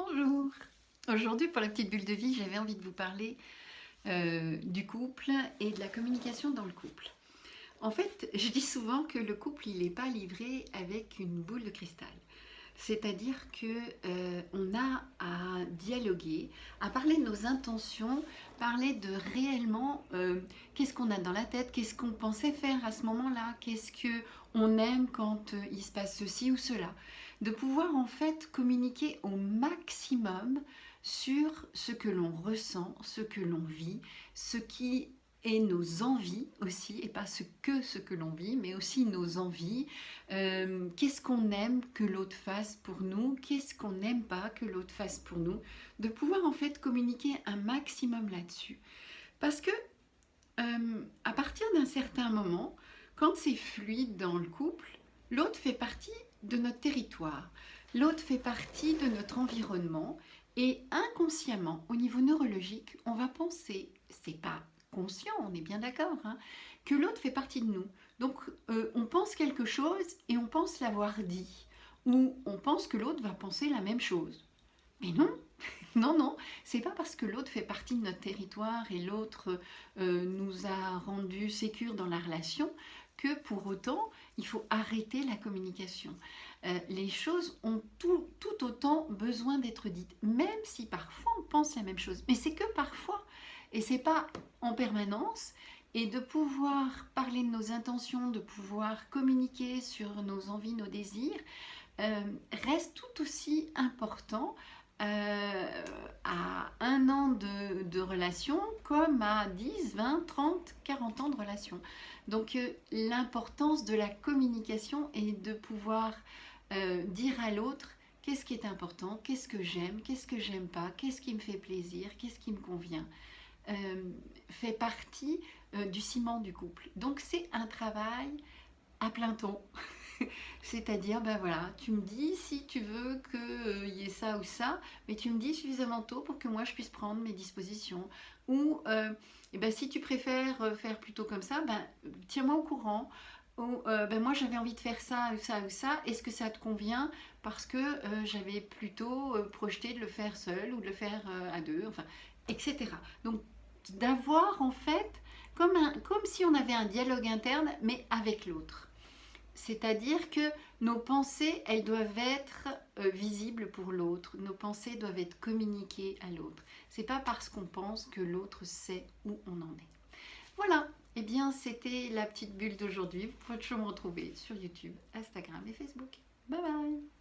Bonjour. Aujourd'hui, pour la petite bulle de vie, j'avais envie de vous parler du couple et de la communication dans le couple. En fait, je dis souvent que le couple, il n'est pas livré avec une boule de cristal. C'est-à-dire qu'on a à dialoguer, à parler de nos intentions, parler de réellement qu'est-ce qu'on a dans la tête, qu'est-ce qu'on pensait faire à ce moment-là, qu'est-ce qu'on aime quand il se passe ceci ou cela. De pouvoir en fait communiquer au maximum sur ce que l'on ressent, ce que l'on vit, ce qui est nos envies aussi, et pas ce que l'on vit, mais aussi nos envies. Qu'est-ce qu'on aime que l'autre fasse pour nous, qu'est-ce qu'on n'aime pas que l'autre fasse pour nous, de pouvoir en fait communiquer un maximum là-dessus. Parce que à partir d'un certain moment, quand c'est fluide dans le couple, l'autre fait partie de notre territoire, l'autre fait partie de notre environnement, et inconsciemment, au niveau neurologique, on va penser, c'est pas conscient, on est bien d'accord, hein, que l'autre fait partie de nous. Donc on pense quelque chose et on pense l'avoir dit, ou on pense que l'autre va penser la même chose. Mais non, non, non, c'est pas parce que l'autre fait partie de notre territoire et l'autre nous a rendu sécures dans la relation que pour autant il faut arrêter la communication. Les choses ont tout autant besoin d'être dites, même si parfois on pense la même chose. Mais c'est que parfois, et c'est pas en permanence. Et de pouvoir parler de nos intentions, de pouvoir communiquer sur nos envies, nos désirs, reste tout aussi important à 1 an de relation comme à 10, 20, 30, 40 ans de relation. Donc l'importance de la communication est de pouvoir dire à l'autre qu'est-ce qui est important, qu'est-ce que j'aime pas, qu'est-ce qui me fait plaisir, qu'est-ce qui me convient. Fait partie du ciment du couple. Donc c'est un travail à plein temps. C'est-à-dire, ben voilà, tu me dis si tu veux qu'il y ait ça ou ça, mais tu me dis suffisamment tôt pour que moi je puisse prendre mes dispositions. Ou et ben, si tu préfères faire plutôt comme ça, ben, tiens-moi au courant. Ou ben, moi j'avais envie de faire ça ou ça ou ça, est-ce que ça te convient? Parce que j'avais plutôt projeté de le faire seul ou de le faire à deux, enfin, etc. Donc d'avoir en fait comme si on avait un dialogue interne, mais avec l'autre. C'est-à-dire que nos pensées, elles doivent être visibles pour l'autre. Nos pensées doivent être communiquées à l'autre. C'est pas parce qu'on pense que l'autre sait où on en est. Voilà. Eh bien, c'était la petite bulle d'aujourd'hui. Vous pouvez toujours me retrouver sur YouTube, Instagram et Facebook. Bye bye.